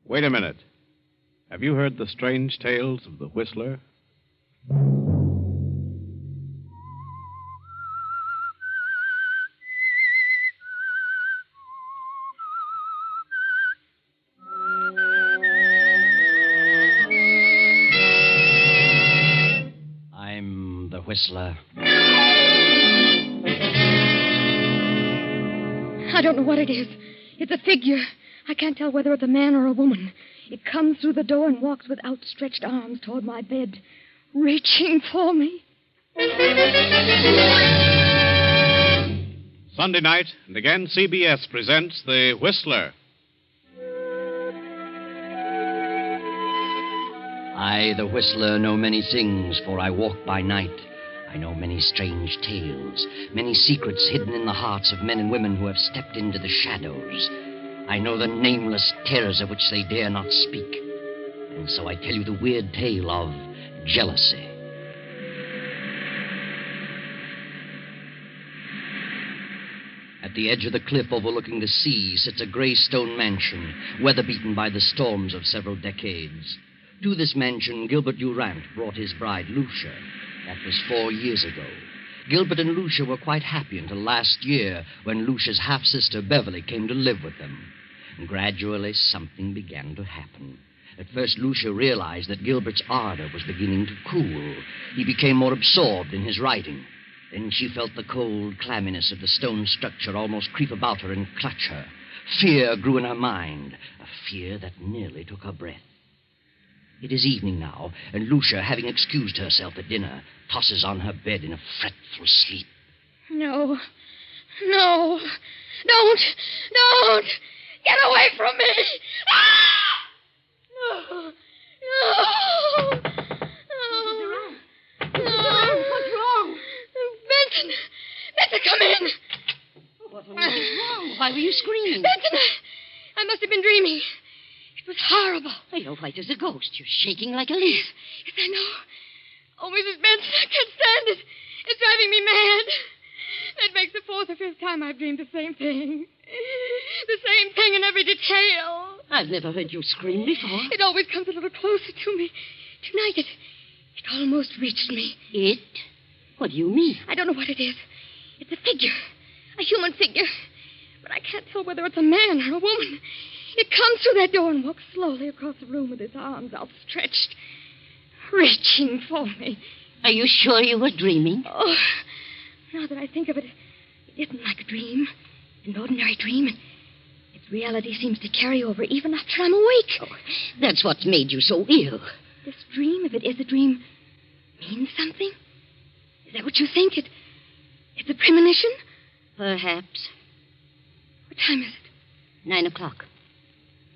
Wait a minute. Have you heard the strange tales of the Whistler? I'm the Whistler. I don't know what it is. It's a figure. I can't tell whether it's a man or a woman. It comes through the door and walks with outstretched arms toward my bed, reaching for me. Sunday night, and again CBS presents The Whistler. I, the Whistler, know many things, for I walk by night. I know many strange tales, many secrets hidden in the hearts of men and women who have stepped into the shadows. I know the nameless terrors of which they dare not speak. And so I tell you the weird tale of jealousy. At the edge of the cliff overlooking the sea sits a gray stone mansion, weather-beaten by the storms of several decades. To this mansion, Gilbert Durant brought his bride, Lucia. That was 4 years ago. Gilbert and Lucia were quite happy until last year, when Lucia's half-sister, Beverly, came to live with them. And gradually, something began to happen. At first, Lucia realized that Gilbert's ardor was beginning to cool. He became more absorbed in his writing. Then she felt the cold clamminess of the stone structure almost creep about her and clutch her. Fear grew in her mind, a fear that nearly took her breath. It is evening now, and Lucia, having excused herself at dinner, tosses on her bed in a fretful sleep. No. Don't. Get away from me. Ah! No. What's wrong? Benton, come in. What was wrong? Why were you screaming? Benton, I must have been dreaming. It was horrible. You're white as a ghost. You're shaking like a leaf. Yes, I know. Oh, Mrs. Benson, I can't stand it. It's driving me mad. That makes the 4th or 5th time I've dreamed the same thing. The same thing in every detail. I've never heard you scream before. It always comes a little closer to me. Tonight, it almost reached me. It? What do you mean? I don't know what it is. It's a figure. A human figure. But I can't tell whether it's a man or a woman. It comes through that door and walks slowly across the room with its arms outstretched, reaching for me. Are you sure you were dreaming? Oh, now that I think of it, it isn't like a dream, an ordinary dream. Its reality seems to carry over even after I'm awake. Oh, that's what's made you so ill. This dream, if it is a dream, means something? Is that what you think? It's a premonition? Perhaps. What time is it? 9 o'clock.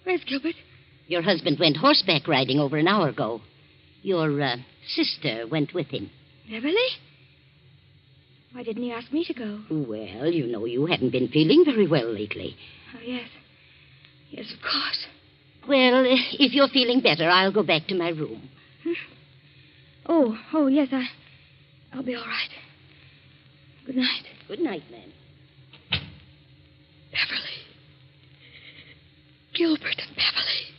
Where's Gilbert? Your husband went horseback riding over an hour ago. Your sister went with him. Beverly? Why didn't he ask me to go? Well, you know you haven't been feeling very well lately. Oh, yes. Yes, of course. Well, if you're feeling better, I'll go back to my room. Oh, yes, I'll be all right. Good night. Good night, ma'am. Beverly. Gilbert and Beverly.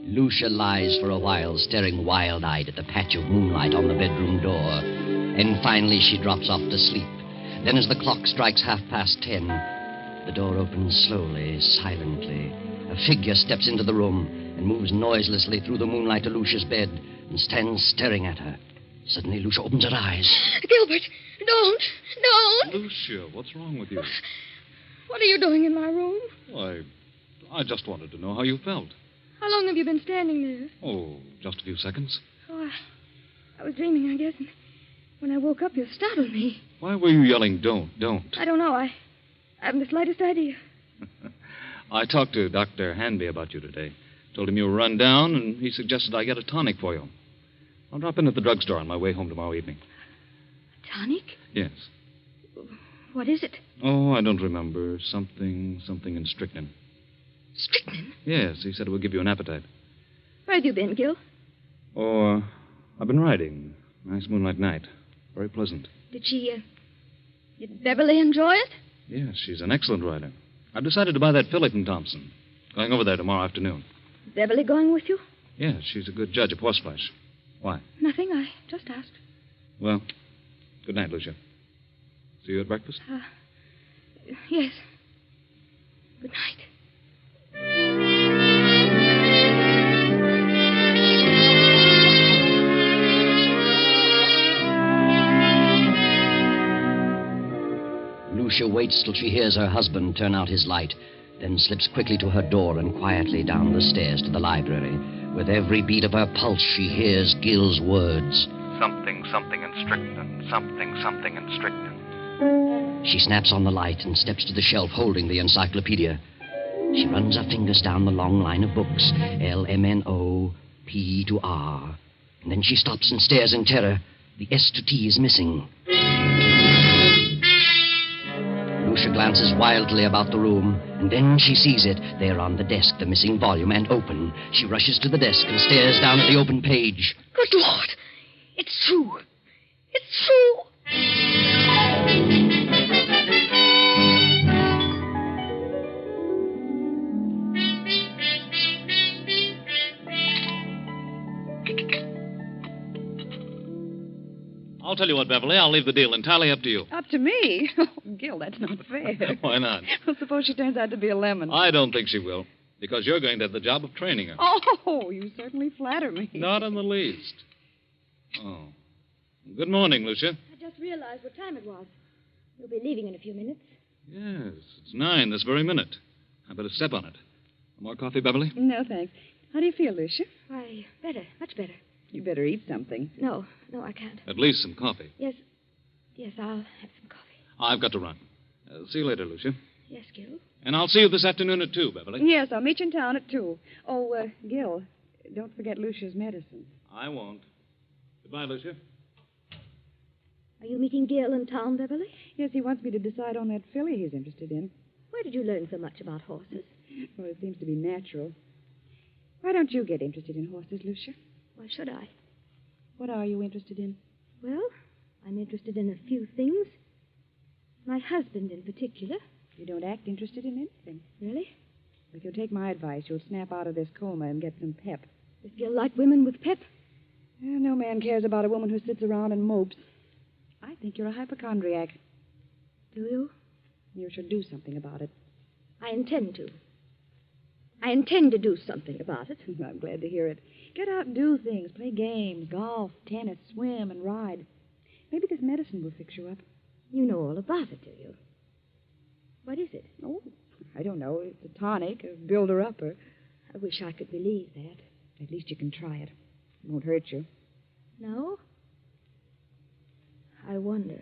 Lucia lies for a while, staring wild-eyed at the patch of moonlight on the bedroom door. And finally she drops off to sleep. Then as the clock strikes 10:30, the door opens slowly, silently. A figure steps into the room and moves noiselessly through the moonlight to Lucia's bed and stands staring at her. Suddenly Lucia opens her eyes. Gilbert, don't. Lucia, what's wrong with you? What are you doing in my room? Why, I just wanted to know how you felt. How long have you been standing there? Oh, just a few seconds. Oh, I was dreaming, I guess, and when I woke up, you startled me. Why were you yelling, don't? I don't know. I haven't the slightest idea. I talked to Dr. Hanby about you today. Told him you were run down, and he suggested I get a tonic for you. I'll drop in at the drugstore on my way home tomorrow evening. A tonic? Yes. What is it? Oh, I don't remember. Something in strychnine. Strychnine? Yes, he said it would give you an appetite. Where have you been, Gil? Oh, I've been riding. Nice moonlight night. Very pleasant. Did Beverly enjoy it? Yes, she's an excellent rider. I've decided to buy that filly from Thompson. Going over there tomorrow afternoon. Is Beverly going with you? Yes, she's a good judge of horseflesh. Why? Nothing. I just asked. Well, good night, Lucia. See you at breakfast? Yes. Good night. Lucia waits till she hears her husband turn out his light, then slips quickly to her door and quietly down the stairs to the library. With every beat of her pulse, she hears Gil's words. Something in strychnine. Something in strychnine. She snaps on the light and steps to the shelf holding the encyclopedia. She runs her fingers down the long line of books, LMNO, P to R. And then she stops and stares in terror. The S to T is missing. Lucia glances wildly about the room, and then she sees it. There on the desk, the missing volume, and open. She rushes to the desk and stares down at the open page. Good Lord! It's true. It's true. I'll tell you what, Beverly. I'll leave the deal entirely up to you. Up to me? Oh, Gil, that's not fair. Why not? Well, suppose she turns out to be a lemon. I don't think she will, because you're going to have the job of training her. Oh, you certainly flatter me. Not in the least. Oh. Good morning, Lucia. I just realized what time it was. You'll be leaving in a few minutes. Yes, it's 9 this very minute. I better step on it. More coffee, Beverly? No, thanks. How do you feel, Lucia? Why, better. Much better. You better eat something. No, I can't. At least some coffee. Yes, I'll have some coffee. I've got to run. See you later, Lucia. Yes, Gil. And I'll see you this afternoon at 2, Beverly. Yes, I'll meet you in town at 2. Oh, Gil, don't forget Lucia's medicine. I won't. Goodbye, Lucia. Are you meeting Gil in town, Beverly? Yes, he wants me to decide on that filly he's interested in. Where did you learn so much about horses? Well, it seems to be natural. Why don't you get interested in horses, Lucia? Why should I? What are you interested in? Well, I'm interested in a few things. My husband in particular. You don't act interested in anything. Really? If you'll take my advice, you'll snap out of this coma and get some pep. Does Gil like women with pep? Well, no man cares about a woman who sits around and mopes. I think you're a hypochondriac. Do you? You should do something about it. I intend to. I intend to do something about it. I'm glad to hear it. Get out and do things. Play games, golf, tennis, swim, and ride. Maybe this medicine will fix you up. You know all about it, do you? What is it? Oh, I don't know. It's a tonic, a builder-upper. I wish I could believe that. At least you can try it. It won't hurt you. No? I wonder.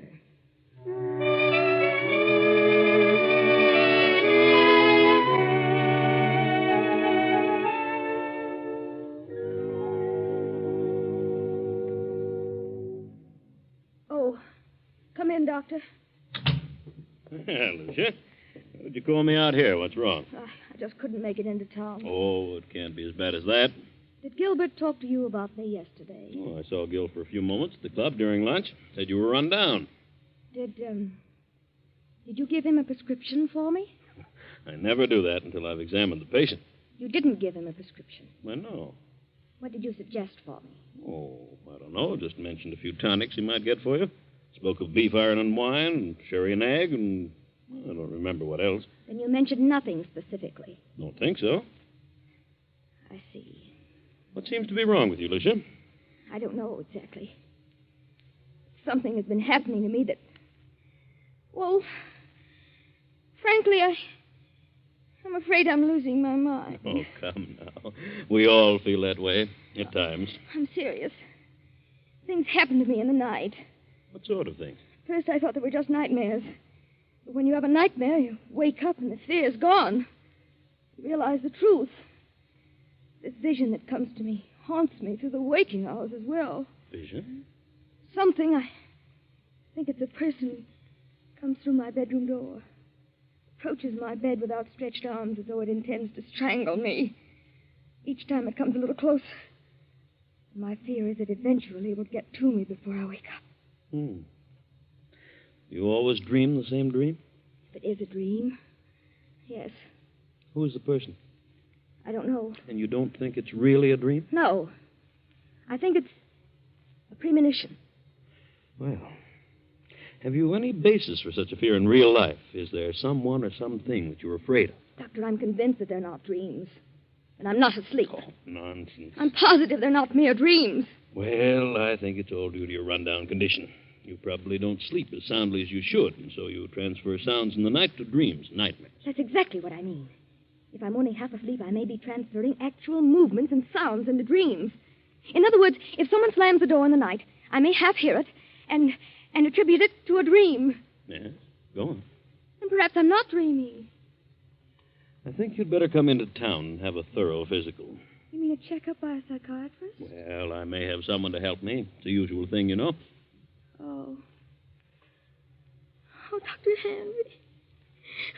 Oh, come in, Doctor. Yeah, Lucia. Why'd you call me out here? What's wrong? I just couldn't make it into town. Oh, it can't be as bad as that. Did Gilbert talk to you about me yesterday? Oh, I saw Gil for a few moments at the club during lunch. Said you were run down. Did you give him a prescription for me? I never do that until I've examined the patient. You didn't give him a prescription. Well, no. What did you suggest for me? Oh, I don't know. Just mentioned a few tonics he might get for you. Spoke of beef iron and wine, and sherry and egg, and I don't remember what else. Then you mentioned nothing specifically. Don't think so. I see. What seems to be wrong with you, Lucia? I don't know exactly. Something has been happening to me that... Well, frankly, I'm afraid I'm losing my mind. Oh, come now. We all feel that way at times. I'm serious. Things happen to me in the night. What sort of things? First, I thought they were just nightmares. But when you have a nightmare, you wake up and the fear is gone. You realize the truth. This vision that comes to me haunts me through the waking hours as well. Vision? Something, I think it's a person, comes through my bedroom door. Approaches my bed with outstretched arms as though it intends to strangle me. Each time it comes a little closer. My fear is that eventually it will get to me before I wake up. You always dream the same dream? If it is a dream, yes. Who is the person? I don't know. And you don't think it's really a dream? No. I think it's a premonition. Well, have you any basis for such a fear in real life? Is there someone or something that you're afraid of? Doctor, I'm convinced that they're not dreams. And I'm not asleep. Oh, nonsense. I'm positive they're not mere dreams. Well, I think it's all due to your rundown condition. You probably don't sleep as soundly as you should, and so you transfer sounds in the night to dreams, nightmares. That's exactly what I mean. If I'm only half asleep, I may be transferring actual movements and sounds into dreams. In other words, if someone slams the door in the night, I may half hear it and attribute it to a dream. Yes, go on. And perhaps I'm not dreaming. I think you'd better come into town and have a thorough physical. You mean a checkup by a psychiatrist? Well, I may have someone to help me. It's the usual thing, you know. Oh. Oh, Dr. Henry.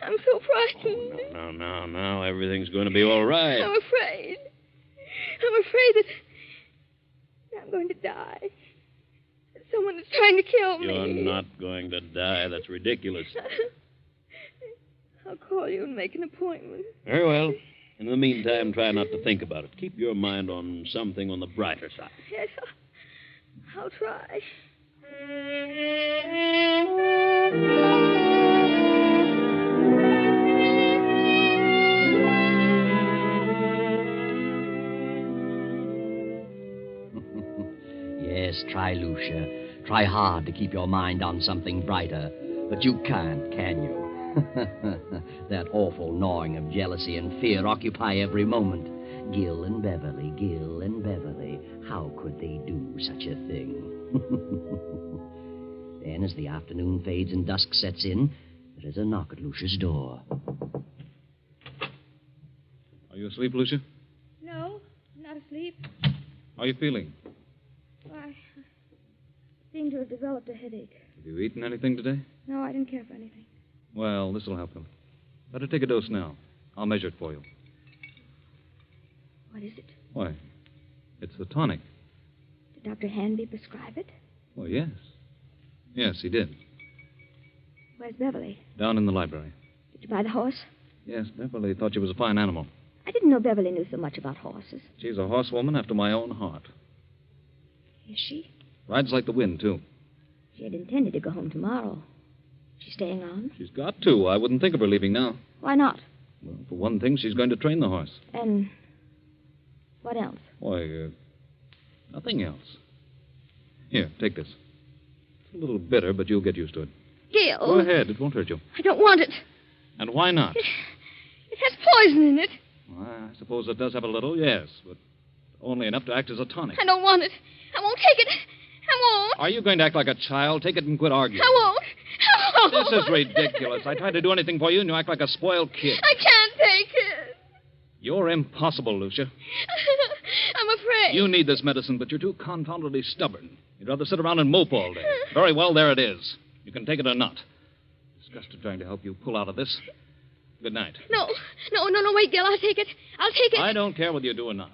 I'm so frightened. Oh, now. Everything's going to be all right. I'm afraid. I'm afraid that I'm going to die. That someone is trying to kill me. You're not going to die. That's ridiculous. I'll call you and make an appointment. Very well. In the meantime, try not to think about it. Keep your mind on something on the brighter side. Yes, I'll try. Yes, try, Lucia. Try hard to keep your mind on something brighter. But you can't, can you? That awful gnawing of jealousy and fear occupy every moment. Gil and Beverly, Gil and Beverly. How could they do such a thing? Then, as the afternoon fades and dusk sets in, there is a knock at Lucia's door. Are you asleep, Lucia? No, I'm not asleep. How are you feeling? I seem to have developed a headache. Have you eaten anything today? No, I didn't care for anything. Well, this will help him. Better take a dose now. I'll measure it for you. What is it? Why, it's the tonic. Did Dr. Hanby prescribe it? Oh, yes. Yes, he did. Where's Beverly? Down in the library. Did you buy the horse? Yes, Beverly thought she was a fine animal. I didn't know Beverly knew so much about horses. She's a horsewoman after my own heart. Is she? Rides like the wind, too. She had intended to go home tomorrow. She's staying on? She's got to. I wouldn't think of her leaving now. Why not? Well, for one thing, she's going to train the horse. And what else? Why, nothing else. Here, take this. It's a little bitter, but you'll get used to it. Gil. Go ahead. It won't hurt you. I don't want it. And why not? It has poison in it. Well, I suppose it does have a little, yes, but only enough to act as a tonic. I don't want it. I won't take it. I won't. Are you going to act like a child? Take it and quit arguing. I won't. I won't. This is ridiculous. I tried to do anything for you, and you act like a spoiled kid. I can't take it. You're impossible, Lucia. I'm afraid. You need this medicine, but you're too confoundedly stubborn. You'd rather sit around and mope all day. Very well, there it is. You can take it or not. Disgusted trying to help you pull out of this. Good night. No, wait, Gil. I'll take it. I'll take it. I don't care whether you do or not.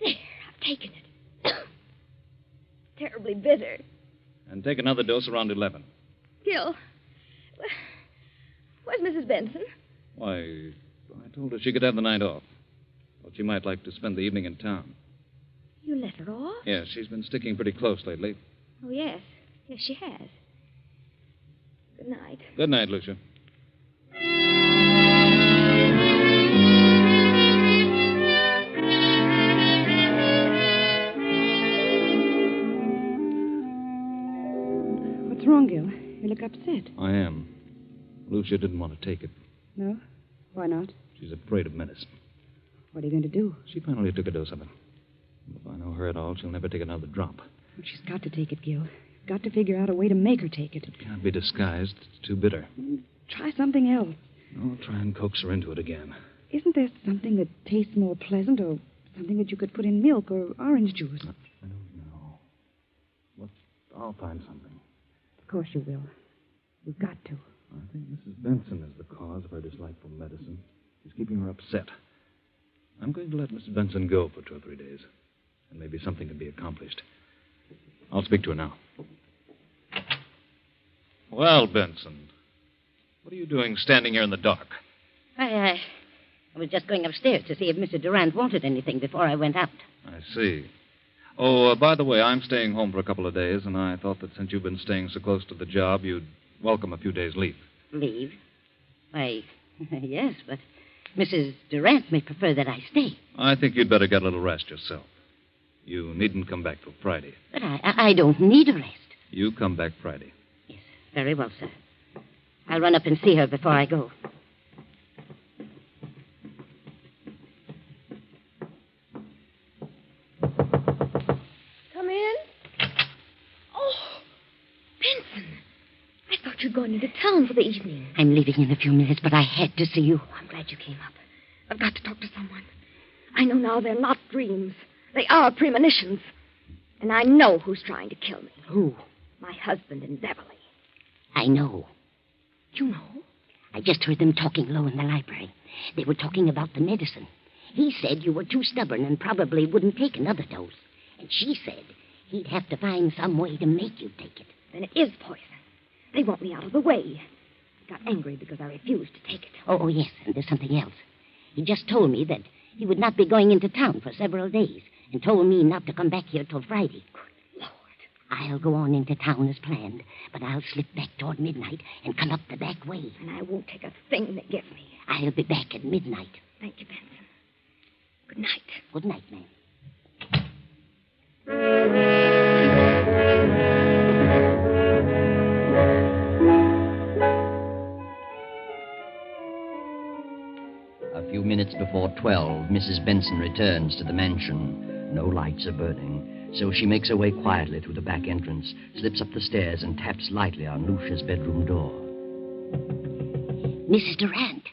There, I've taken it. Terribly bitter. And take another dose around 11. Gil, where's Mrs. Benson? Why, I told her she could have the night off. Thought she might like to spend the evening in town. You let her off? Yes, she's been sticking pretty close lately. Oh, yes. Yes, she has. Good night. Good night, Lucia. What's wrong, Gil? You look upset. I am. Lucia didn't want to take it. No? Why not? She's afraid of medicine. What are you going to do? She finally took a dose of it. If I know her at all, she'll never take another drop. Well, she's got to take it, Gil. You've got to figure out a way to make her take it. It can't be disguised. It's too bitter. Try something else. I'll try and coax her into it again. Isn't there something that tastes more pleasant, or something that you could put in milk or orange juice? I don't know. Well, I'll find something. Of course you will. We've got to. I think Mrs. Benson is the cause of her dislike for medicine. She's keeping her upset. I'm going to let Mrs. Benson go for 2 or 3 days. And maybe something can be accomplished. I'll speak to her now. Well, Benson, what are you doing standing here in the dark? I was just going upstairs to see if Mr. Durant wanted anything before I went out. I see. Oh, by the way, I'm staying home for a couple of days, and I thought that since you've been staying so close to the job, you'd welcome a few days' leave. Leave? Why, yes, but Mrs. Durant may prefer that I stay. I think you'd better get a little rest yourself. You needn't come back till Friday. But I don't need a rest. You come back Friday. Yes, very well, sir. I'll run up and see her before I go. Come in. Oh, Benson. I thought you'd gone into town for the evening. I'm leaving in a few minutes, but I had to see you. I'm glad you came up. I've got to talk to someone. I know now they're not dreams. They are premonitions. And I know who's trying to kill me. Who? My husband and Beverly. I know. You know? I just heard them talking low in the library. They were talking about the medicine. He said you were too stubborn and probably wouldn't take another dose. And she said he'd have to find some way to make you take it. Then it is poison. They want me out of the way. I got angry because I refused to take it. Oh, yes, and there's something else. He just told me that he would not be going into town for several days and told me not to come back here till Friday. Good Lord. I'll go on into town as planned, but I'll slip back toward midnight and come up the back way. And I won't take a thing they give me. I'll be back at midnight. Thank you, Benson. Good night. Good night, ma'am. A few minutes before 12, Mrs. Benson returns to the mansion. No lights are burning, so she makes her way quietly through the back entrance, slips up the stairs, and taps lightly on Lucia's bedroom door. Mrs. Durant.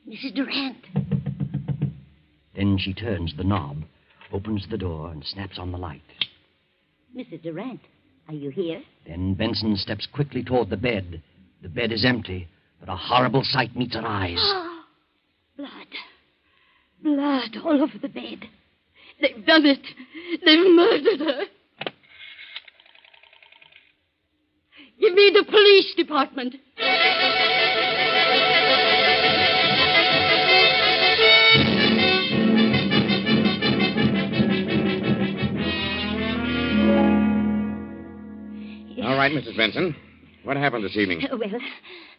Mrs. Durant. Then she turns the knob, opens the door, and snaps on the light. Mrs. Durant, are you here? Then Benson steps quickly toward the bed. The bed is empty, but a horrible sight meets her eyes. Blood. Blood all over the bed. They've done it. They've murdered her. Give me the police department. All right, Mrs. Benson. What happened this evening? Well,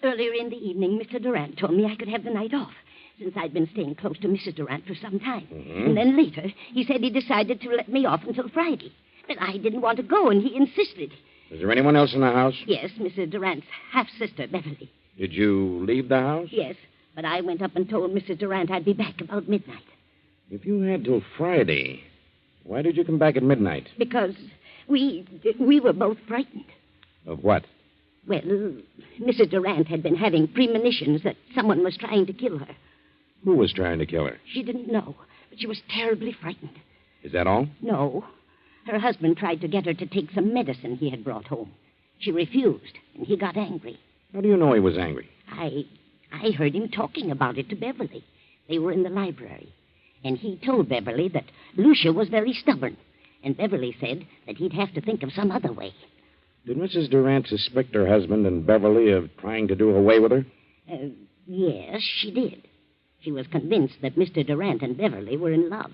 earlier in the evening, Mr. Durant told me I could have the night off, since I'd been staying close to Mrs. Durant for some time. Mm-hmm. And then later, he said he decided to let me off until Friday. But I didn't want to go, and he insisted. Was there anyone else in the house? Yes, Mrs. Durant's half-sister, Beverly. Did you leave the house? Yes, but I went up and told Mrs. Durant I'd be back about midnight. If you had till Friday, why did you come back at midnight? Because we were both frightened. Of what? Well, Mrs. Durant had been having premonitions that someone was trying to kill her. Who was trying to kill her? She didn't know, but she was terribly frightened. Is that all? No. Her husband tried to get her to take some medicine he had brought home. She refused, and he got angry. How do you know he was angry? I heard him talking about it to Beverly. They were in the library. And he told Beverly that Lucia was very stubborn. And Beverly said that he'd have to think of some other way. Did Mrs. Durant suspect her husband and Beverly of trying to do away with her? Yes, she did. She was convinced that Mr. Durant and Beverly were in love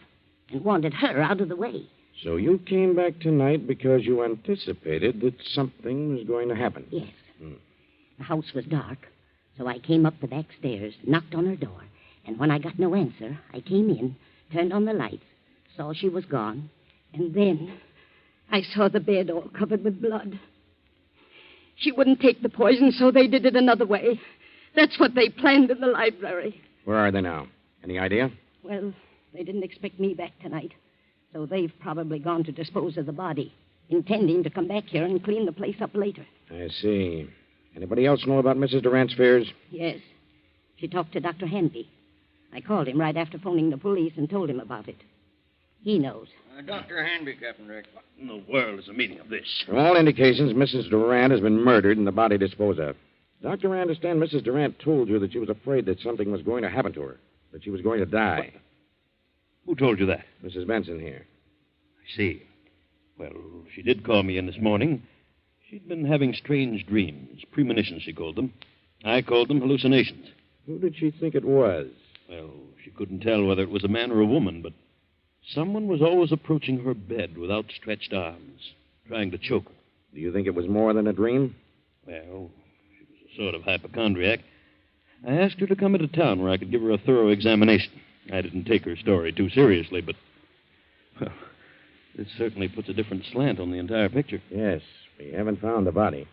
and wanted her out of the way. So you came back tonight because you anticipated that something was going to happen? Yes. The house was dark, so I came up the back stairs, knocked on her door, and when I got no answer, I came in, turned on the lights, saw she was gone, and then I saw the bed all covered with blood. She wouldn't take the poison, so they did it another way. That's what they planned in the library. Where are they now? Any idea? Well, they didn't expect me back tonight, so they've probably gone to dispose of the body, intending to come back here and clean the place up later. I see. Anybody else know about Mrs. Durant's fears? Yes. She talked to Dr. Hanby. I called him right after phoning the police and told him about it. He knows. Dr. Hanby, Captain Rick. What in the world is the meaning of this? From all indications, Mrs. Durant has been murdered and the body disposed of. Doctor, I understand Mrs. Durant told you that she was afraid that something was going to happen to her, that she was going to die. Who told you that? Mrs. Benson here. I see. Well, she did call me in this morning. She'd been having strange dreams. Premonitions, she called them. I called them hallucinations. Who did she think it was? Well, she couldn't tell whether it was a man or a woman, but someone was always approaching her bed with outstretched arms, trying to choke her. Do you think it was more than a dream? Well, she was a sort of hypochondriac. I asked her to come into town where I could give her a thorough examination. I didn't take her story too seriously, but, well, this certainly puts a different slant on the entire picture. Yes, we haven't found the body.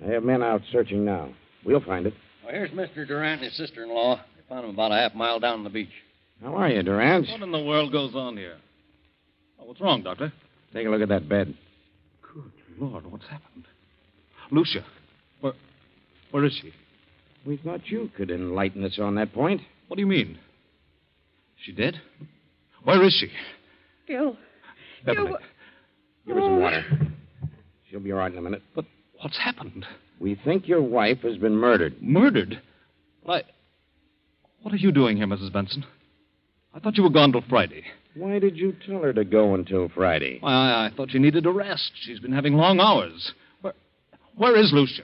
I have men out searching now. We'll find it. Well, here's Mr. Durant and his sister-in-law. They found him about a half mile down on the beach. How are you, Durant? What in the world goes on here? Oh, what's wrong, Doctor? Take a look at that bed. Good Lord, what's happened? Lucia, where is she? We thought you could enlighten us on that point. What do you mean? Is she dead? Where is she? Gil. Beverly. Give her some water. She'll be all right in a minute. But what's happened? We think your wife has been murdered. Murdered? What are you doing here, Mrs. Benson? I thought you were gone till Friday. Why did you tell her to go until Friday? Why, I thought she needed a rest. She's been having long hours. Where is Lucia?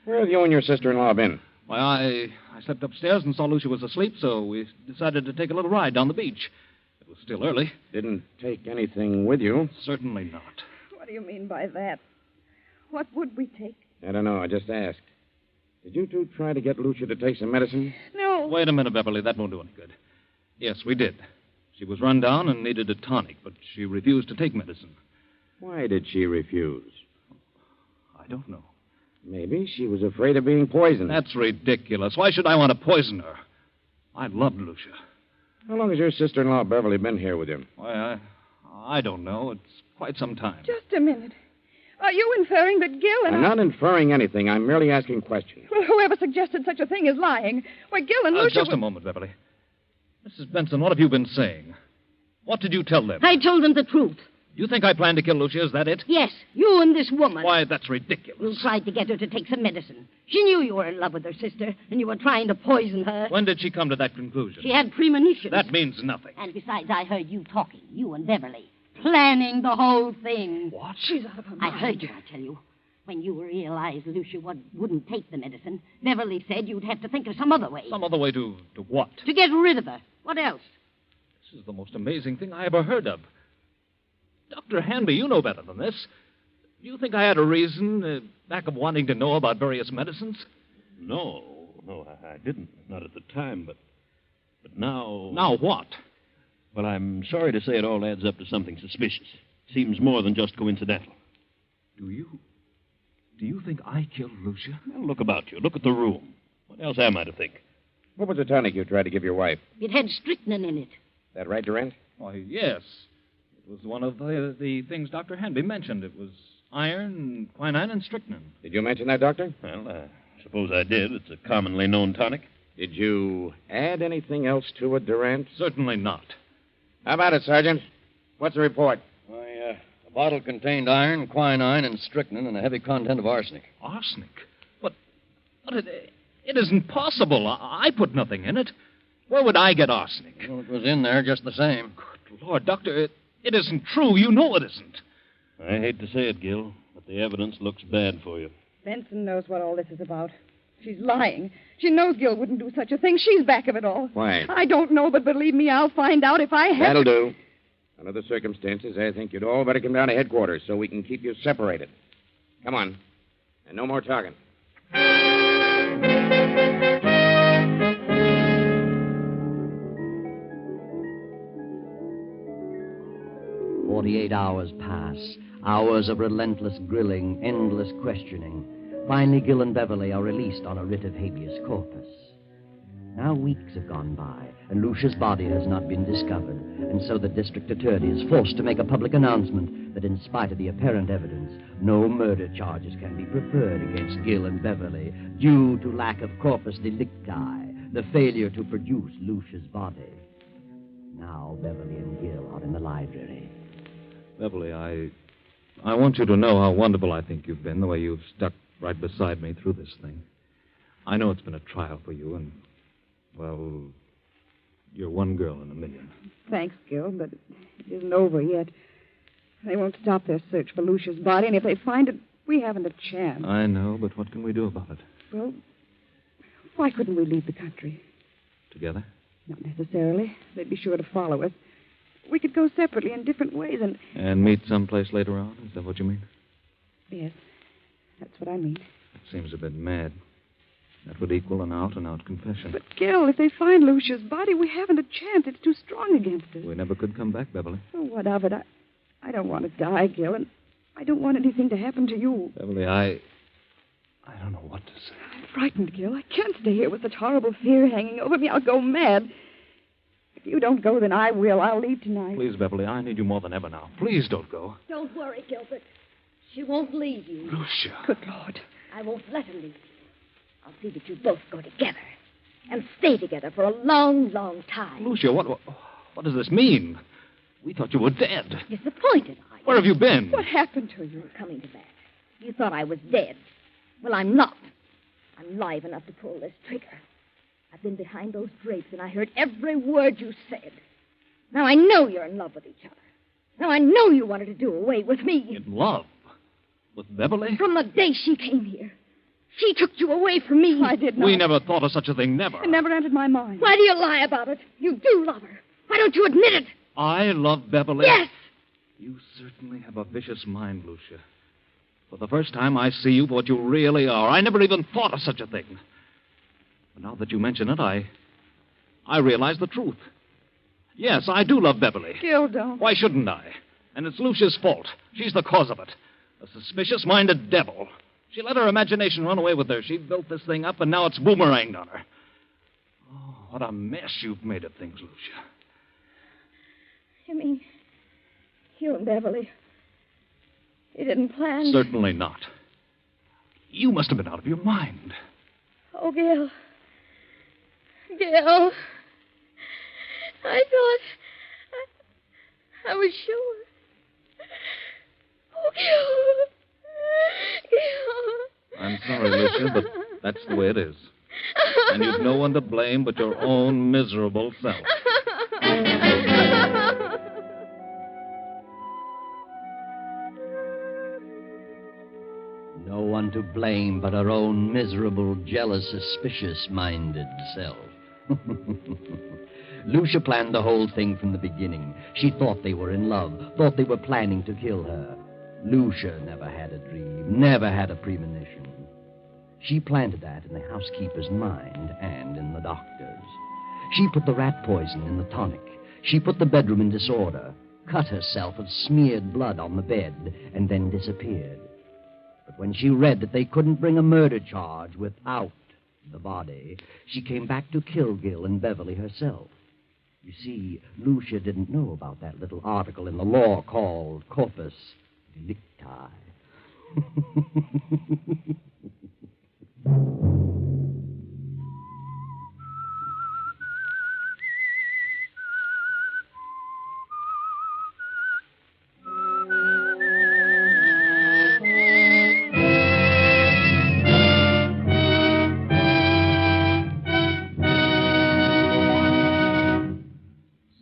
Where have you and your sister-in-law been? Why, I slept upstairs and saw Lucia was asleep, so we decided to take a little ride down the beach. It was still early. Didn't take anything with you? Certainly not. What do you mean by that? What would we take? I don't know. I just asked. Did you two try to get Lucia to take some medicine? No. Wait a minute, Beverly. That won't do any good. Yes, we did. She was run down and needed a tonic, but she refused to take medicine. Why did she refuse? I don't know. Maybe she was afraid of being poisoned. That's ridiculous. Why should I want to poison her? I loved Lucia. How long has your sister-in-law Beverly been here with you? Why, I don't know. It's quite some time. Just a minute. Are you inferring that Gil and I'm not inferring anything. I'm merely asking questions. Well, whoever suggested such a thing is lying. Why, Gil and Lucia... Just a moment, Beverly. Mrs. Benson, what have you been saying? What did you tell them? I told them the truth. You think I planned to kill Lucia? Is that it? Yes, you and this woman. Why, that's You ridiculous. tried to get her to take some medicine. She knew you were in love with her sister, and you were trying to poison her. When did she come to that conclusion? She had premonitions. That means nothing. And besides, I heard you talking, you and Beverly, planning the whole thing. What? She's out of her I mind. heard you, I tell you. When you realized Lucia wouldn't take the medicine, Beverly said you'd have to think of some other way. Some other way to what? To get rid of her. What else? This is the most amazing thing I ever heard of. Dr. Hanby, you know better than this. Do you think I had a reason back of wanting to know about various medicines? No, I didn't. Not at the time, but now... Now what? Well, I'm sorry to say it all adds up to something suspicious. Seems more than just coincidental. Do you think I killed Lucia? Well, look about you. Look at the room. What else am I to think? What was the tonic you tried to give your wife? It had strychnine in it. That right, Durant? Why, yes. It was one of the things Dr. Hanby mentioned. It was iron, quinine, and strychnine. Did you mention that, Doctor? Well, I suppose I did. It's a commonly known tonic. Did you add anything else to it, Durant? Certainly not. How about it, Sergeant? What's the report? Why, the bottle contained iron, quinine, and strychnine, and a heavy content of arsenic. Arsenic? But it isn't possible. I put nothing in it. Where would I get arsenic? Well, it was in there just the same. Good Lord, Doctor, it isn't true. You know it isn't. I hate to say it, Gil, but the evidence looks bad for you. Benson knows what all this is about. She's lying. She knows Gil wouldn't do such a thing. She's back of it all. Why? I don't know, but believe me, I'll find out if I have... That'll do. Under the circumstances, I think you'd all better come down to headquarters so we can keep you separated. Come on. And no more talking. 48 hours pass. Hours of relentless grilling, endless questioning. Finally, Gil and Beverly are released on a writ of habeas corpus. Now weeks have gone by, and Lucia's body has not been discovered, and so the district attorney is forced to make a public announcement that in spite of the apparent evidence, no murder charges can be preferred against Gil and Beverly due to lack of corpus delicti, the failure to produce Lucia's body. Now Beverly and Gil are in the library. Beverly, I want you to know how wonderful I think you've been, the way you've stuck right beside me through this thing. I know it's been a trial for you, and, well, you're one girl in a million. Thanks, Gil, but it isn't over yet. They won't stop their search for Lucia's body, and if they find it, we haven't a chance. I know, but what can we do about it? Well, why couldn't we leave the country? Together? Not necessarily. They'd be sure to follow us. We could go separately in different ways, and... And meet someplace later on? Is that what you mean? Yes, that's what I mean. That seems a bit mad. That would equal an out-and-out confession. But, Gil, if they find Lucia's body, we haven't a chance. It's too strong against us. We never could come back, Beverly. Oh, what of it? I don't want to die, Gil, and I don't want anything to happen to you. Beverly, I don't know what to say. I'm frightened, Gil. I can't stay here with such horrible fear hanging over me. I'll go mad. If you don't go, then I will. I'll leave tonight. Please, Beverly, I need you more than ever now. Please don't go. Don't worry, Gilbert. She won't leave you. Lucia. Good Lord. I won't let her leave you. I'll see that you both go together. And stay together for a long, long time. Lucia, what does this mean? We thought you were dead. Disappointed, are you? Where have you been? What happened to you? Coming to that. You thought I was dead. Well, I'm not. I'm live enough to pull this trigger. I've been behind those drapes, and I heard every word you said. Now I know you're in love with each other. Now I know you wanted to do away with me. In love? With Beverly? From the day she came here. She took you away from me. I did not. We never thought of such a thing, never. It never entered my mind. Why do you lie about it? You do love her. Why don't you admit it? I love Beverly? Yes. You certainly have a vicious mind, Lucia. For the first time, I see you for what you really are. I never even thought of such a thing. But now that you mention it, I realize the truth. Yes, I do love Beverly. Gil, don't. Why shouldn't I? And it's Lucia's fault. She's the cause of it. A suspicious-minded devil. She let her imagination run away with her. She built this thing up, and now it's boomeranged on her. Oh, what a mess you've made of things, Lucia. You mean you and Beverly, you didn't plan? Certainly not. You must have been out of your mind. Oh, Gil. Gil. I thought... I was sure. Oh, Gil. I'm sorry, Lucia, but that's the way it is. And you've no one to blame but your own miserable self. No one to blame but her own miserable, jealous, suspicious-minded self. Lucia planned the whole thing from the beginning. She thought they were in love, thought they were planning to kill her. Lucia never had a dream, never had a premonition. She planted that in the housekeeper's mind and in the doctor's. She put the rat poison in the tonic. She put the bedroom in disorder, cut herself and smeared blood on the bed, and then disappeared. But when she read that they couldn't bring a murder charge without the body, she came back to kill Gil and Beverly herself. You see, Lucia didn't know about that little article in the law called corpus delicti.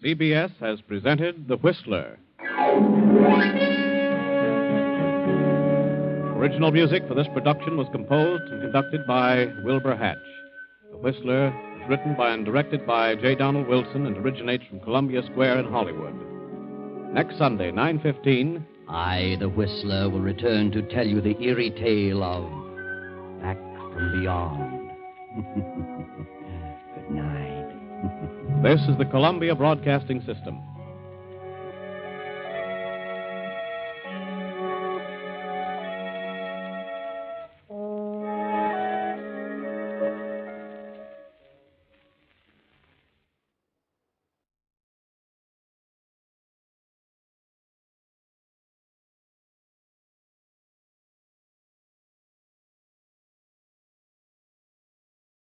CBS has presented The Whistler. Original music for this production was composed and conducted by Wilbur Hatch. The Whistler is written by and directed by J. Donald Wilson and originates from Columbia Square in Hollywood. Next Sunday, 9:15. I, the Whistler, will return to tell you the eerie tale of Back from Beyond. Good night. This is the Columbia Broadcasting System.